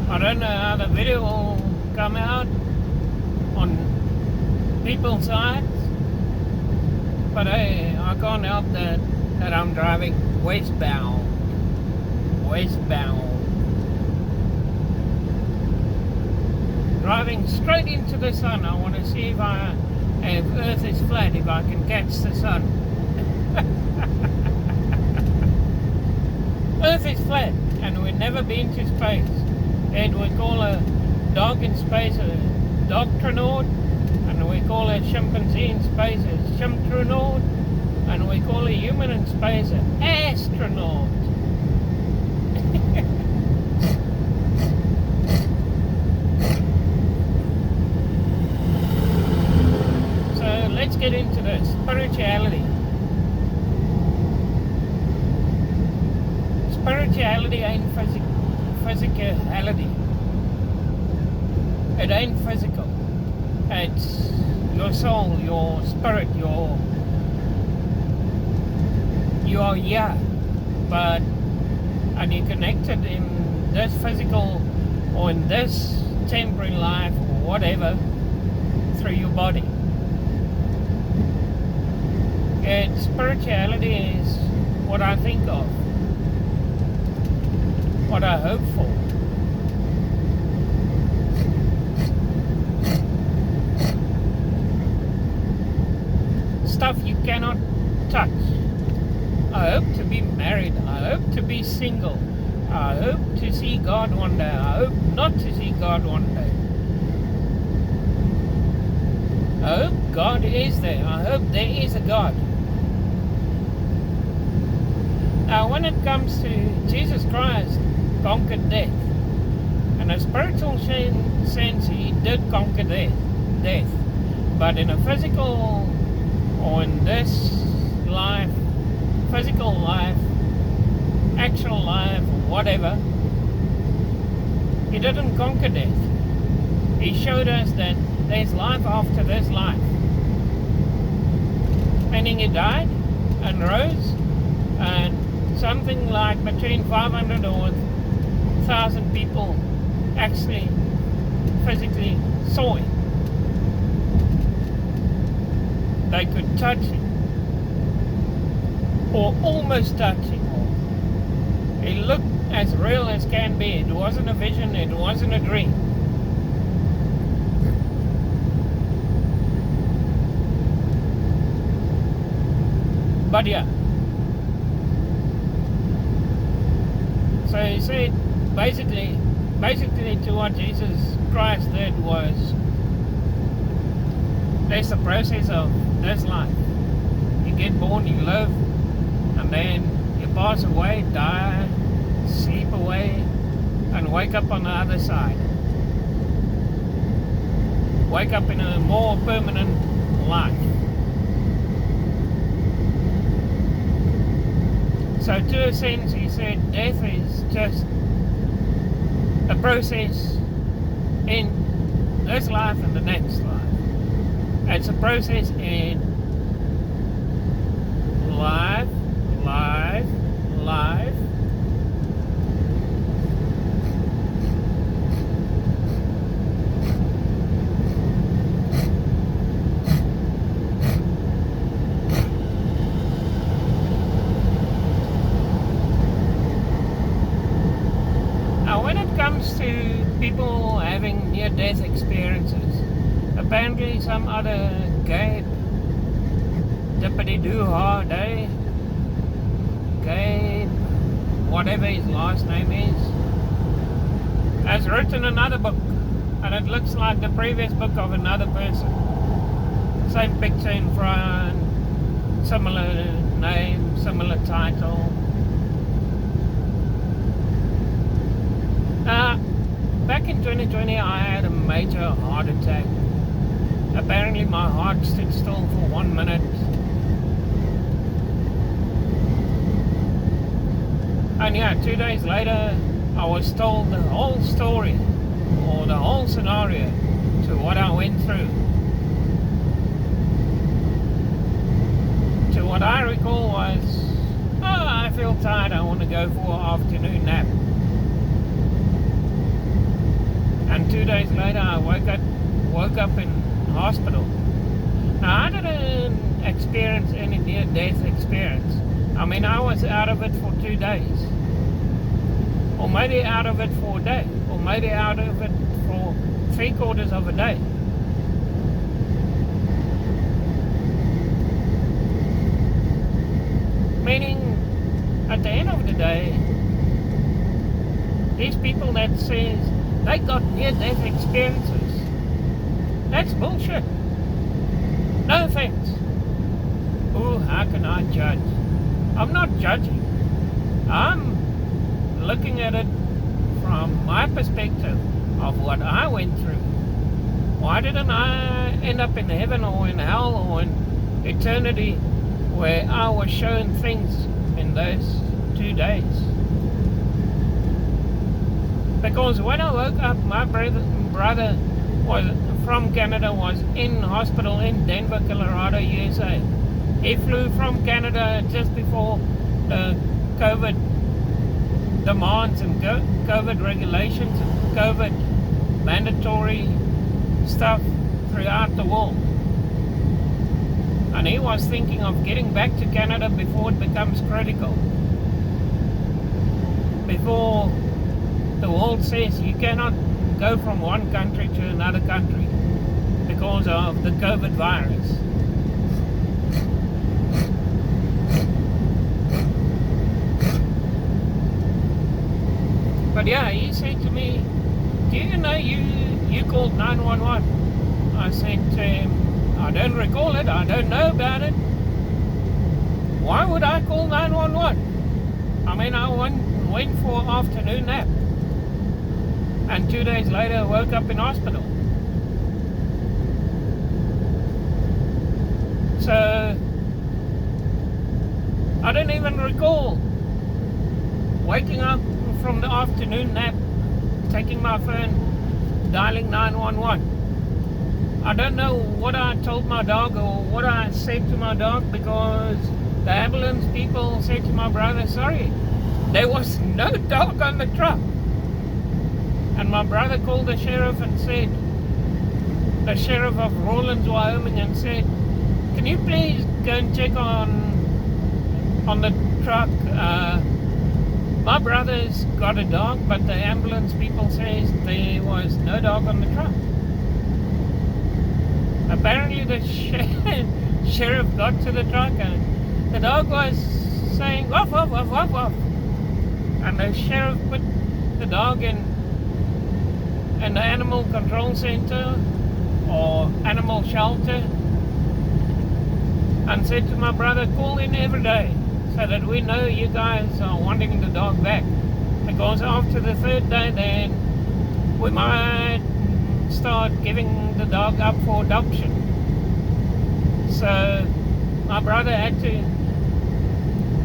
I don't know how the video will come out on people's sides, but hey, I can't help that I'm driving westbound. Driving straight into the sun. I want to see if Earth is flat, if I can catch the sun. Earth is flat, and we've never been to space. And we call a dog in space a dogtronaut, and we call a chimpanzee in space a chimtronaut, and we call a human in space an astronaut. So let's get into the spirituality. Spirituality ain't physicality. It ain't physical. It's your soul, your spirit, you are here, but and you're connected in this physical or in this temporary life or whatever through your body. And spirituality is what I think of, what I hope for. Stuff you cannot touch. I hope to be married. I hope to be single. I hope to see God one day. I hope not to see God one day. I hope God is there. I hope there is a God. Now, when it comes to Jesus Christ, conquered death. In a spiritual sense, he did conquer death. But in a physical or in this life, physical life, actual life, whatever, he didn't conquer death. He showed us that there's life after this life. Meaning he died and rose, and something like between 500 or 1,000 people actually physically saw him. They could touch him, or almost touch him. He looked as real as can be. It wasn't a vision, it wasn't a dream. But yeah. So he said basically to what Jesus Christ did was, there's the process of this life. You get born, you live, and then you pass away, die, sleep away, and wake up on the other side. Wake up in a more permanent life. So to a sense, he said death is just a process in this life and the next life. It's a process in life. Now, when it comes to people having near-death experiences, apparently some other Gabe Dippity-Doo-Ha Day, Gabe, whatever his last name is, has written another book, and it looks like the previous book of another person. Same picture in front, similar name, similar title. Back in 2020, I had a major heart attack. Apparently my heart stood still for 1 minute. And yeah, 2 days later, I was told the whole story, or the whole scenario, to what I went through. To what I recall was, I feel tired, I want to go for an afternoon nap. days later I woke up in hospital. Now I didn't experience any near-death experience. I mean, I was out of it for 2 days, or maybe out of it for a day, or maybe out of it for 3/4 of a day. Meaning, at the end of the day, these people that says they got near-death experiences, that's bullshit. No offense. Ooh, how can I judge? I'm not judging. I'm looking at it from my perspective of what I went through. Why didn't I end up in heaven or in hell or in eternity where I was shown things in those 2 days? Because when I woke up, my brother was from Canada, was in hospital in Denver, Colorado, USA. He flew from Canada just before the COVID demands and COVID regulations and COVID mandatory stuff throughout the world. And he was thinking of getting back to Canada before it becomes critical. Before the world says you cannot go from one country to another country because of the COVID virus. But yeah, he said to me, do you know you called 911? I said to him, I don't recall it, I don't know about it. Why would I call 911? I mean, I went for an afternoon nap. And 2 days later, I woke up in hospital. So, I don't even recall waking up from the afternoon nap, taking my phone, dialing 911. I don't know what I told my dog or what I said to my dog, because the ambulance people said to my brother, sorry, there was no dog on the truck. And my brother called the sheriff and said, the sheriff of Rawlins, Wyoming, and said, can you please go and check on the truck? My brother's got a dog, but the ambulance people says there was no dog on the truck. Apparently the sheriff got to the truck and the dog was saying, woof, woof, woof, woof, woof. And the sheriff put the dog in the animal control center or animal shelter and said to my brother, call in every day so that we know you guys are wanting the dog back, because after the 3rd day then we might start giving the dog up for adoption. So my brother had to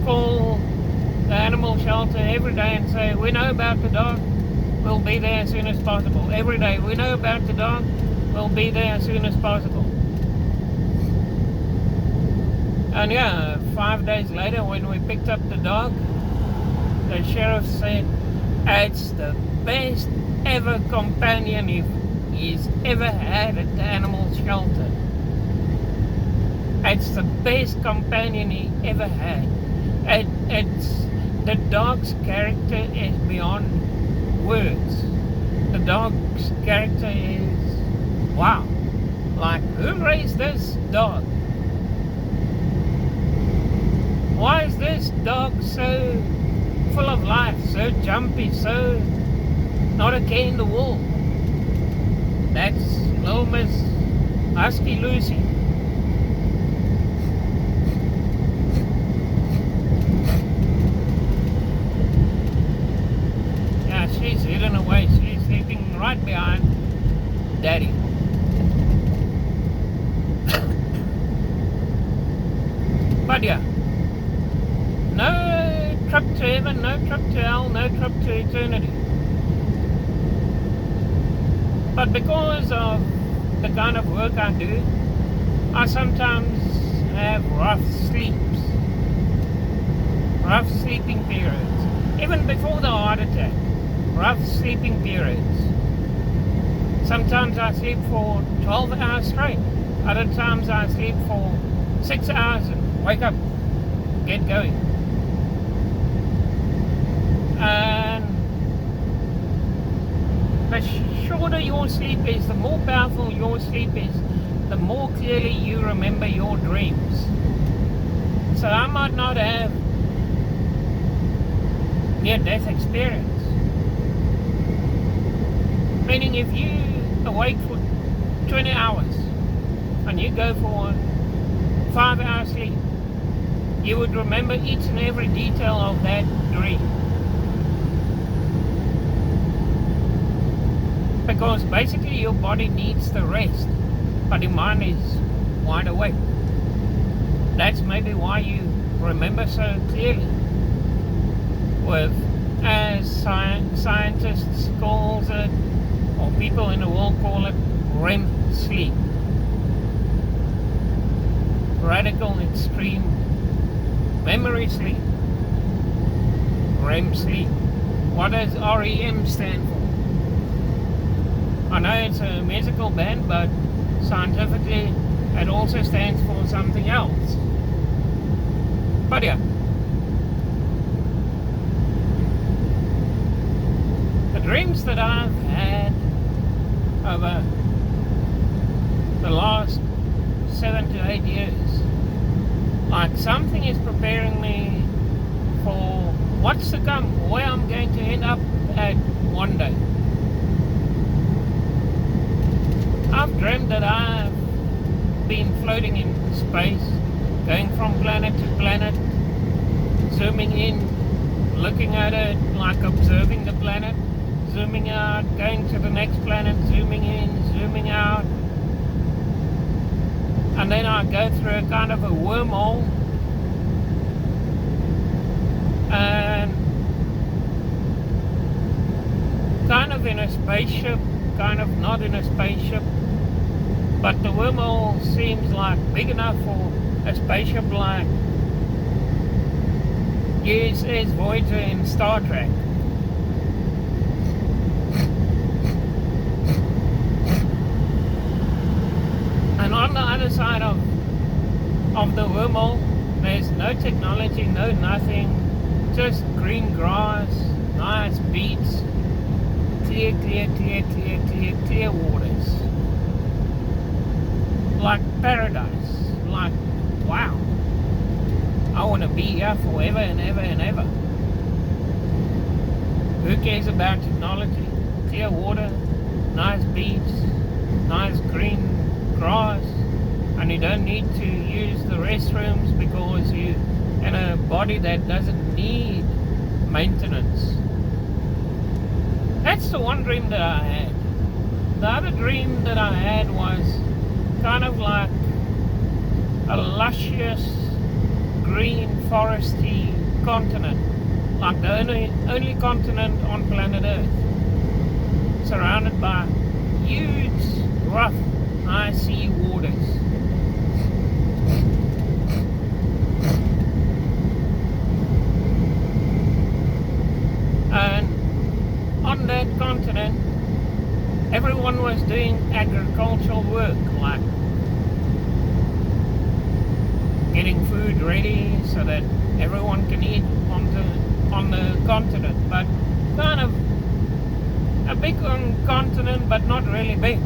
call the animal shelter every day and say, we know about the dog, we'll be there as soon as possible. Every day, we know about the dog, we'll be there as soon as possible. And yeah, 5 days later when we picked up the dog, the sheriff said, it's the best ever companion he's ever had at the animal shelter. It's the best companion he ever had. The dog's character is beyond words. The dog's character is, wow. Like, who raised this dog? Why is this dog so full of life, so jumpy, so not a care in the world? That's little Miss Husky Lucy. Yeah, she's hidden away. She's sleeping right behind Daddy. But yeah, no trip to heaven, no trip to hell, no trip to eternity. But because of the kind of work I do, I sometimes have rough sleeping periods. Even before the heart attack, rough sleeping periods. Sometimes I sleep for 12 hours straight. Other times I sleep for 6 hours and wake up, get going. And the shorter your sleep is, the more powerful your sleep is, the more clearly you remember your dreams. So I might not have near-death experience. Meaning if you awake for 20 hours and you go for 5 hours sleep, you would remember each and every detail of that dream. Because basically your body needs the rest, but your mind is wide awake. That's maybe why you remember so clearly. With, as scientists call it, or people in the world call it, REM sleep. Radical extreme memory sleep. REM sleep. What does REM stand for? I know it's a musical band, but scientifically it also stands for something else. But yeah, the dreams that I've had over the last 7 to 8 years, like something is preparing me for what's to come, where I'm going to end up at one day. I've dreamed that I've been floating in space, going from planet to planet, zooming in, looking at it, like observing the planet, zooming out, going to the next planet, zooming in, zooming out. And then I go through a kind of a wormhole, and kind of in a spaceship, kind of not in a spaceship, but the wormhole seems like big enough for a spaceship like USS Voyager in Star Trek. And on the other side of the wormhole, there's no technology, no nothing, just green grass, nice beach, clear waters. Like paradise, like wow, I want to be here forever and ever and ever. Who cares about technology? Clear water, nice beach, nice green grass, and you don't need to use the restrooms because you're in a body that doesn't need maintenance. That's the one dream that I had. The other dream that I had was kind of like a luscious green foresty continent, like the only continent on planet Earth, surrounded by huge, rough, icy waters. And on that continent, everyone was doing agricultural work, like getting food ready so that everyone can eat on the continent. But kind of a big continent, but not really big.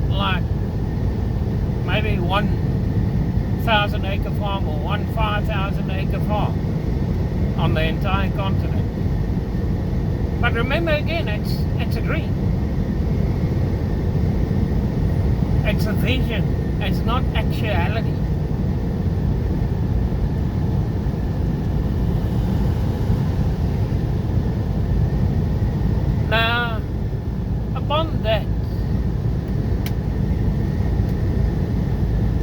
Like maybe 1,000 acre farm or 5,000 acre farm on the entire continent. But remember again, it's a dream. It's a vision. It's not actuality. Now, upon that,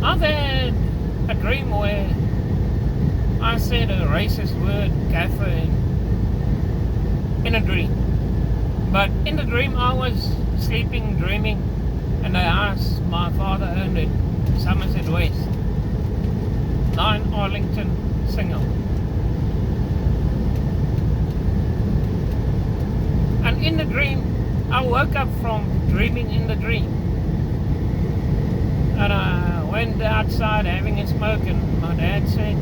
I've had a dream where I said a racist word, kafir, in a dream. But in the dream I was sleeping, dreaming, and I asked my father owned it, Somerset West, 9 Arlington Single. And in the dream I woke up from dreaming in the dream. And I went outside having a smoke, and my dad said,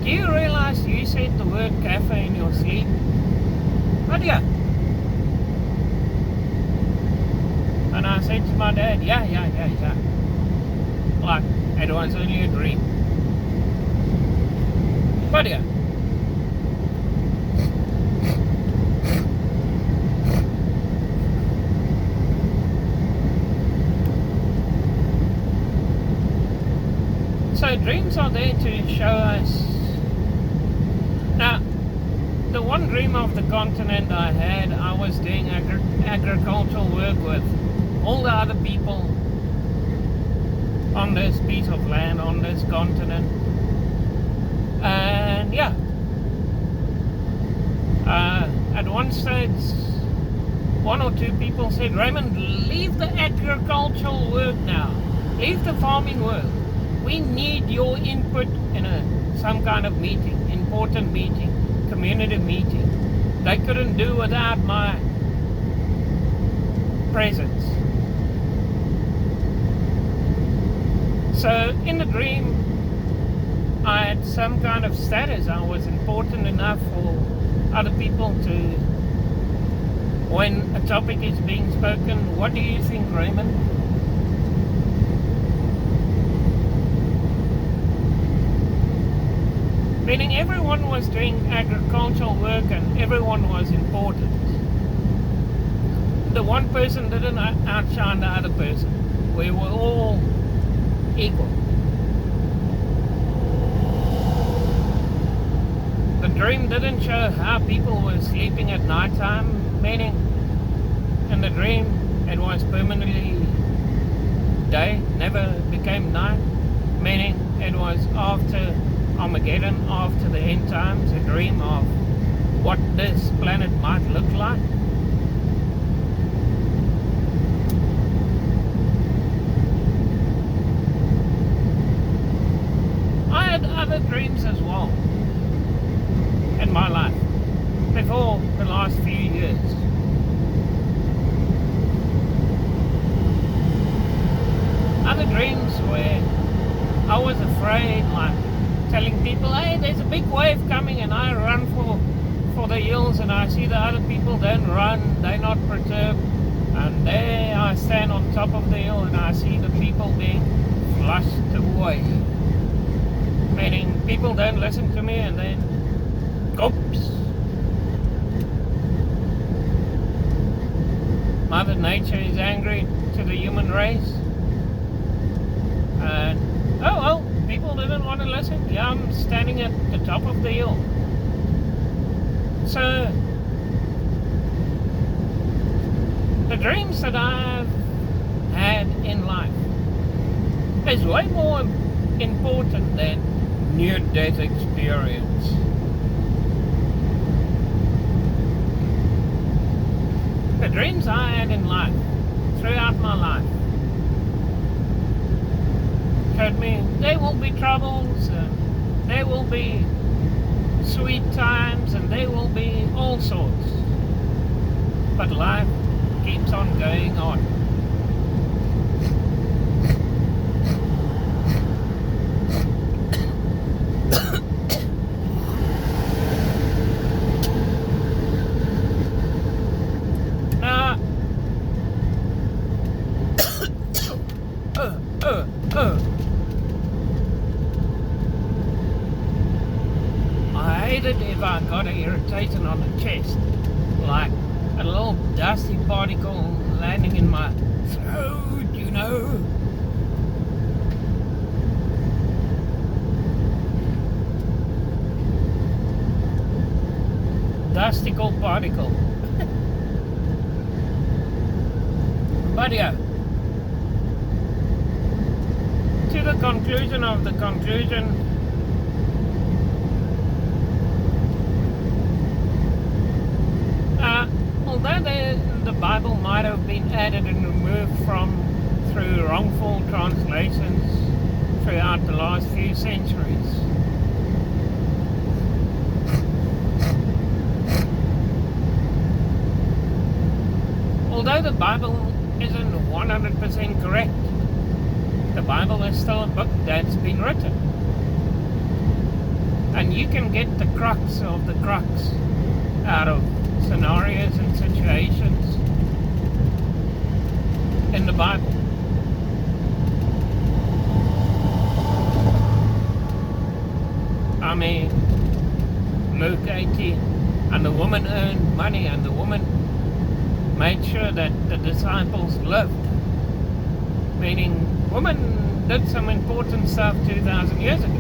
"Do you realize you said the word cafe in your sleep?" "But yeah." And I said to my dad, yeah. Like, it was only a dream. But yeah. So dreams are there to show us. Now, the one dream of the continent I had, I was doing agricultural work with all the other people on this piece of land, on this continent. And yeah, at one stage, one or two people said, "Raymond, leave the agricultural work now. Leave the farming work. We need your input in some kind of meeting, important meeting, community meeting." They couldn't do without my presence. So in the dream, I had some kind of status. I was important enough for other people to, when a topic is being spoken, "What do you think, Raymond?" Meaning everyone was doing agricultural work and everyone was important. The one person didn't outshine the other person. We were all equal. The dream didn't show how people were sleeping at night time, meaning in the dream it was permanently day, never became night, meaning it was after Armageddon, after the end times, a dream of what this planet might look like. I had other dreams as well in my life before the last few years. Other dreams where I was afraid, like telling people, "Hey, there's a big wave coming," and I run for the hills, and I see the other people don't run, they're not perturbed, and there I stand on top of the hill and I see the people being flushed away. Meaning people don't listen to me, and then oops. Mother Nature is angry to the human race. And oh well, people didn't want to listen. Yeah, I'm standing at the top of the hill. So the dreams that I've had in life is way more important than near-death experience. The dreams I had in life, throughout my life, showed me there will be troubles, there will be sweet times, and there will be all sorts. But life keeps on going on. I hated if I got an irritation on the chest, like a little dusty particle landing in my throat, you know. Dustical particle. But yeah, to the conclusion of the conclusion, although the Bible might have been added and removed through wrongful translations throughout the last few centuries, although the Bible isn't 100% correct, the Bible is still a book that's been written. And you can get the crux of the crux out of scenarios and situations in the Bible. I mean, Luke 18, and the woman earned money, and the woman made sure that the disciples lived. Meaning, woman did some important stuff 2,000 years ago.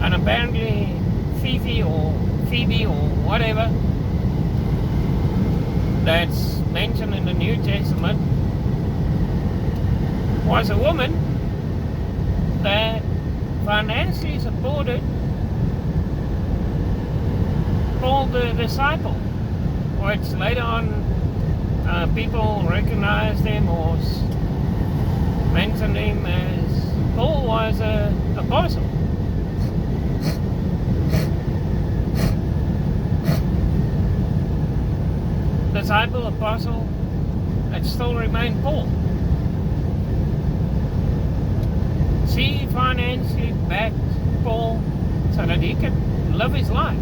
And apparently Phoebe or whatever that's mentioned in the New Testament was a woman that financially supported Paul the disciple, which later on people recognized him or mentioned him as Paul was an apostle. Disciple, apostle, it still remained Paul. She financially backed Paul so that he could live his life.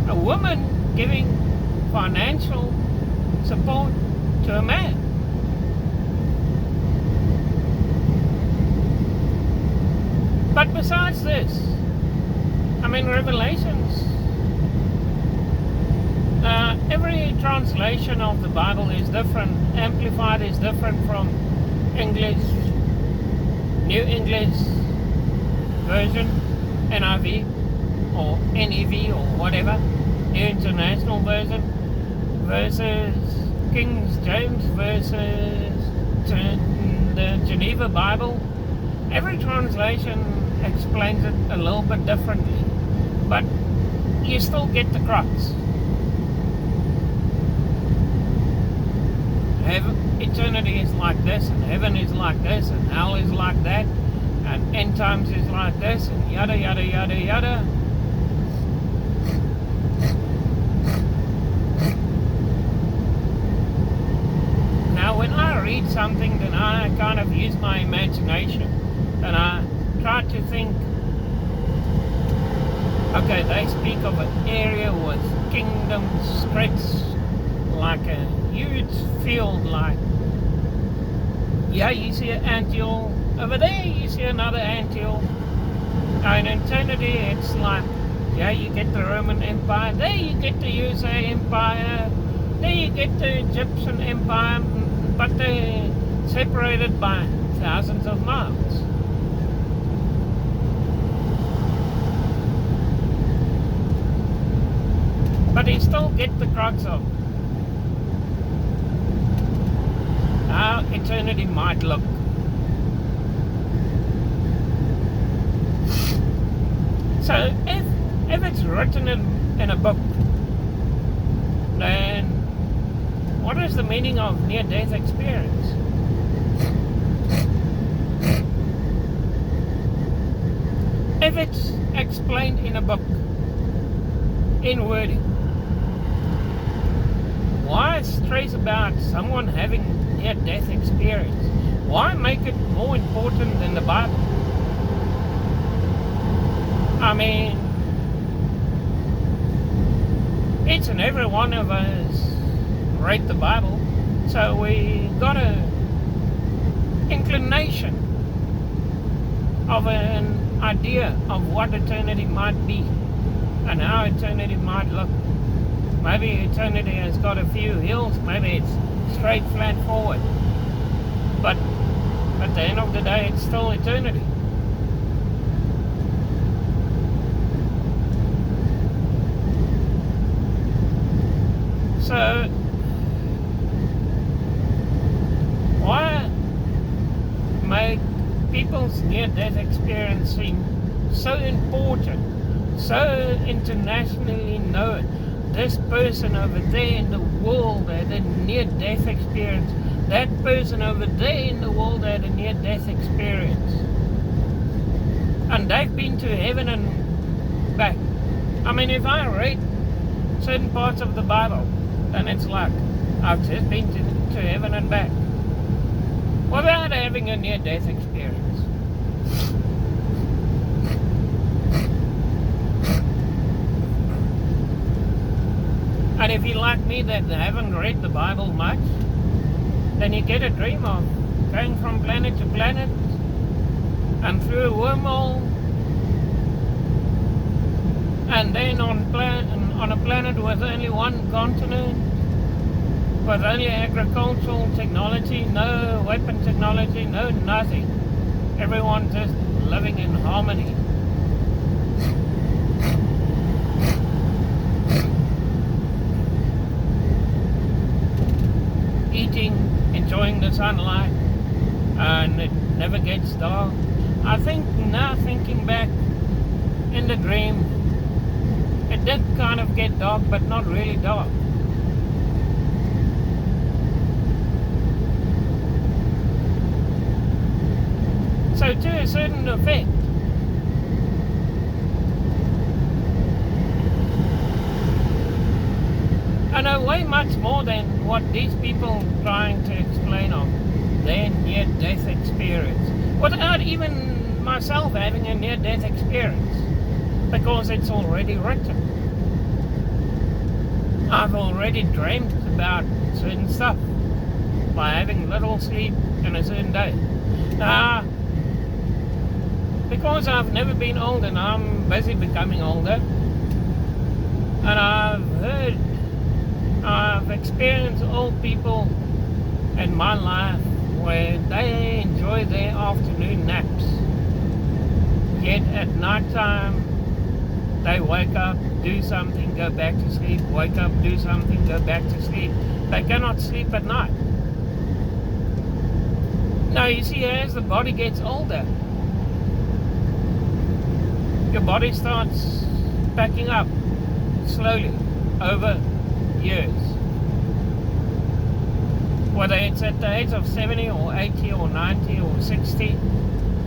A woman giving financial support to a man. But besides this, I mean, Revelations, every translation of the Bible is different. Amplified is different from English, New English Version, NIV or NEV or whatever, New International Version versus King James versus the Geneva Bible. Every translation explains it a little bit differently, but you still get the crux. Eternity is like this, and heaven is like this, and hell is like that, and end times is like this, and yada yada yada yada. Now when I read something, then I kind of use my imagination, and I try to think, okay, they speak of an area with kingdoms stretched like a huge field, like, yeah, you see an anthill, over there you see another anthill. In eternity it's like, yeah, you get the Roman Empire, there you get the USA Empire, there you get the Egyptian Empire, but they're separated by thousands of miles. But you still get the crux of how eternity might look. So if it's written in a book, then what is the meaning of near-death experience? If it's explained in a book, in wording, why stress about someone having near-death experience? Why make it more important than the Bible? I mean, each and every one of us read the Bible, so we got an inclination of an idea of what eternity might be and how eternity might look. Maybe eternity has got a few hills, maybe it's straight, flat forward. But at the end of the day, it's still eternity. So, why make people's near-death experience seem so important, so internationally known? This person over there in the world had a near-death experience. That person over there in the world had a near-death experience. And they've been to heaven and back. I mean, if I read certain parts of the Bible, then it's like, I've just been to heaven and back without having a near-death experience. And if you're like me that haven't read the Bible much, then you get a dream of going from planet to planet and through a wormhole, and then on a planet with only one continent, with only agricultural technology, no weapon technology, no nothing. Everyone just living in harmony. Eating, enjoying the sunlight, and it never gets dark. I think now, thinking back, in the dream, it did kind of get dark, but not really dark. So to a certain effect, I know way much more than what these people trying to explain of their near-death experience, without even myself having a near-death experience, because it's already written. I've already dreamt about certain stuff by having little sleep in a certain day. Now, because I've never been old and I'm busy becoming older, and I've experienced old people in my life where they enjoy their afternoon naps, yet at night time they wake up, do something, go back to sleep, wake up, do something, go back to sleep. They cannot sleep at night. Now you see, as the body gets older, your body starts packing up slowly over years. Whether it's at the age of 70 or 80 or 90 or 60,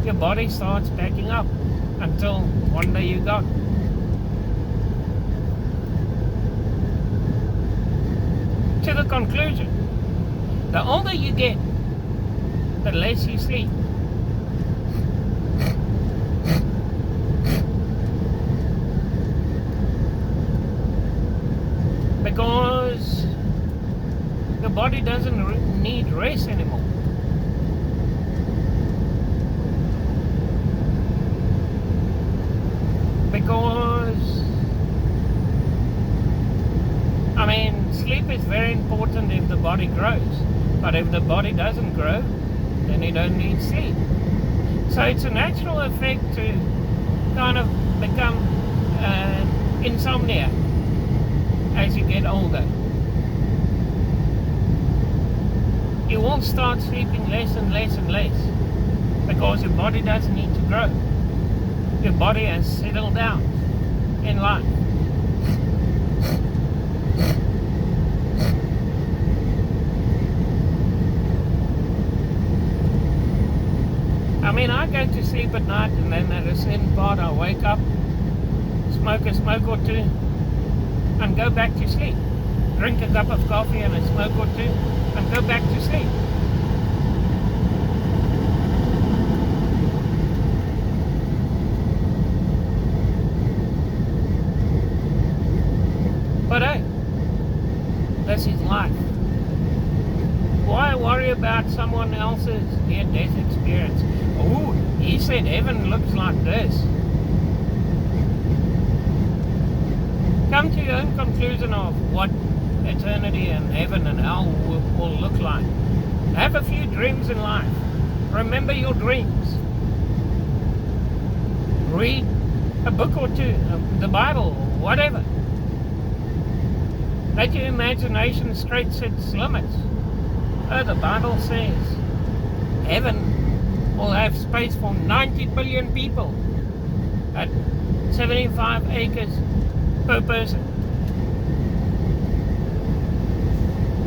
your body starts packing up until one day you're gone. To the conclusion, the older you get, the less you sleep. Because your body doesn't need rest anymore. Because, I mean, sleep is very important if the body grows. But if the body doesn't grow, then you don't need sleep. So it's a natural effect to kind of become insomnia as you get older. You will start sleeping less and less and less because your body doesn't need to grow. Your body has settled down in life. I mean, I go to sleep at night and then at a certain part I wake up, smoke a smoke or two, and go back to sleep. Drink a cup of coffee and a smoke or two, and go back to sleep. But hey, this is life. Why worry about someone else's near-death experience? Oh, he said heaven looks like this. Come to your own conclusion of what eternity and heaven and hell will look like. Have a few dreams in life. Remember your dreams. Read a book or two, the Bible, whatever. Let your imagination stretch its limits. Oh, the Bible says heaven will have space for 90 billion people at 75 acres per person.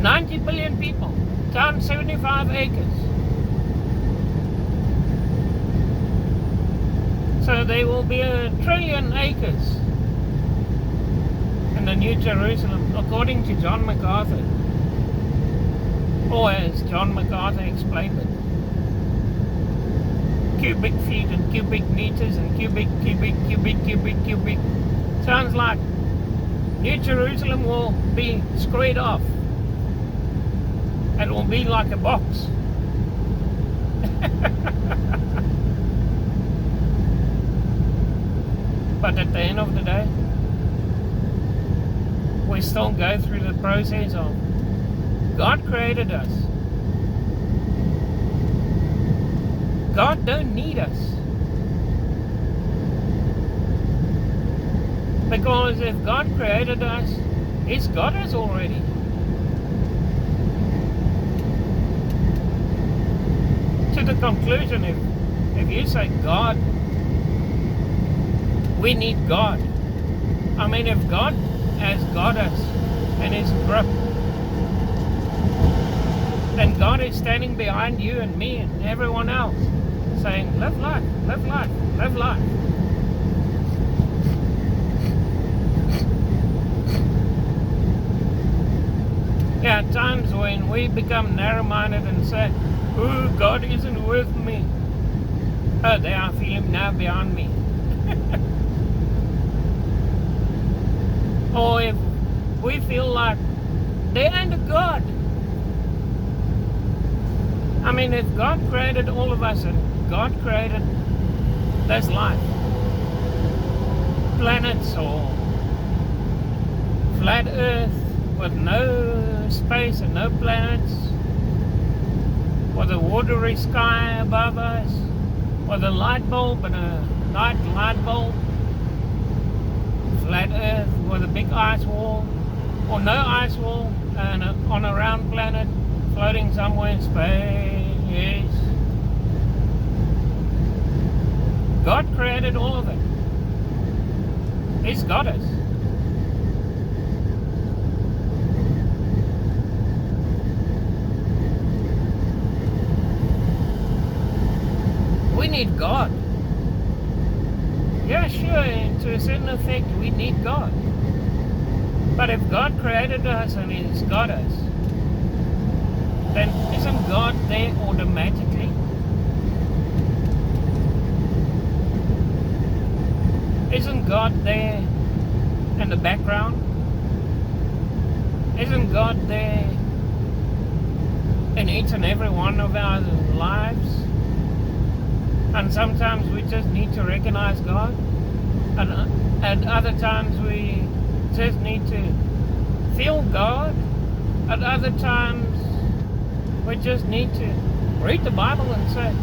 90 billion people times 75 acres. So there will be 1 trillion acres in the New Jerusalem, according to John MacArthur. Or as John MacArthur explained it, cubic feet and cubic meters and cubic. Sounds like New Jerusalem will be squared off. It will be like a box. But at the end of the day, we still go through the process of God created us. God don't need us. Because if God created us, He's got us already. To the conclusion, if you say God, we need God. I mean, if God has got us in His grip, then God is standing behind you and me and everyone else saying, live life, live life, live life. Yeah, at times when we become narrow-minded and say, oh, God isn't with me. Oh, there I feel Him now behind me. Or if we feel like there ain't a God. I mean, if God created all of us and God created this life, planets or flat earth with no space and no planets, with a watery sky above us, with a light bulb and a night light bulb, flat earth with a big ice wall, or no ice wall, and on a round planet floating somewhere in space. God created all of it. He's got us. We need God. Yeah, sure, to a certain effect, we need God. But if God created us and He's got us, then isn't God there automatically? Isn't God there in the background? Isn't God there in each and every one of our lives? And sometimes we just need to recognize God, and at other times we just need to feel God. At other times we just need to read the Bible and say,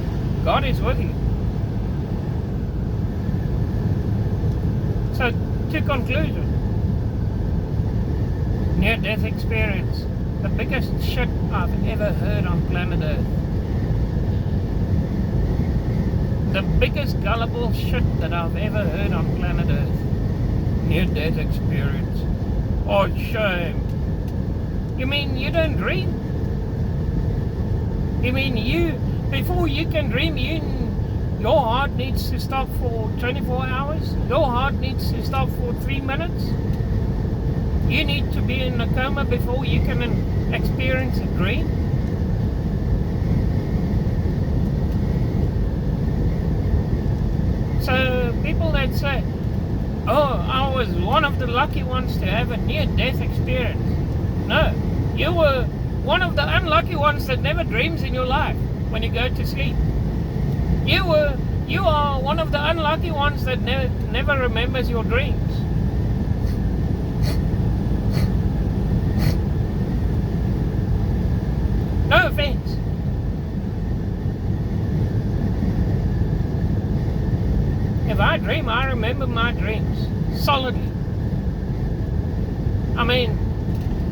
God is with you. So, to conclusion, near-death experience, the biggest shit I've ever heard on planet Earth. The biggest gullible shit that I've ever heard on planet Earth. Near-death experience. Oh, shame. You mean you don't dream? You mean before you can dream, your heart needs to stop for 24 hours? Your heart needs to stop for 3 minutes? You need to be in a coma before you can experience a dream? So people that say, oh, I was one of the lucky ones to have a near-death experience. No, you were one of the unlucky ones that never dreams in your life when you go to sleep. You are one of the unlucky ones that never remembers your dreams. No offense. If I dream, I remember my dreams solidly. I mean,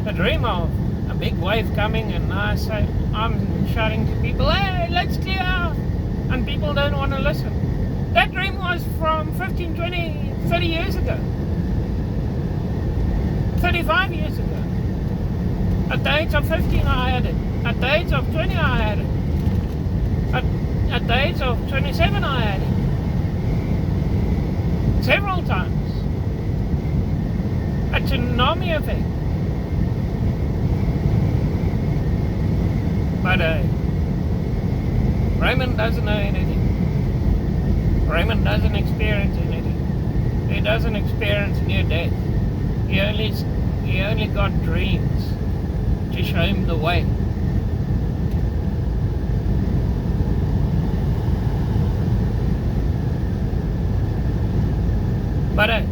the dream of a big wave coming and I'm shouting to people, hey, let's clear out, and people don't want to listen. That dream was from 15, 20, 30 years ago. 35 years ago. At the age of 15 I had it. At the age of 20 I had it. At the age of 27 I had it. Several times. A tsunami effect. But Raymond doesn't know anything. Raymond doesn't experience anything. He doesn't experience near death. He only got dreams to show him the way. But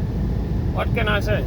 what can I say?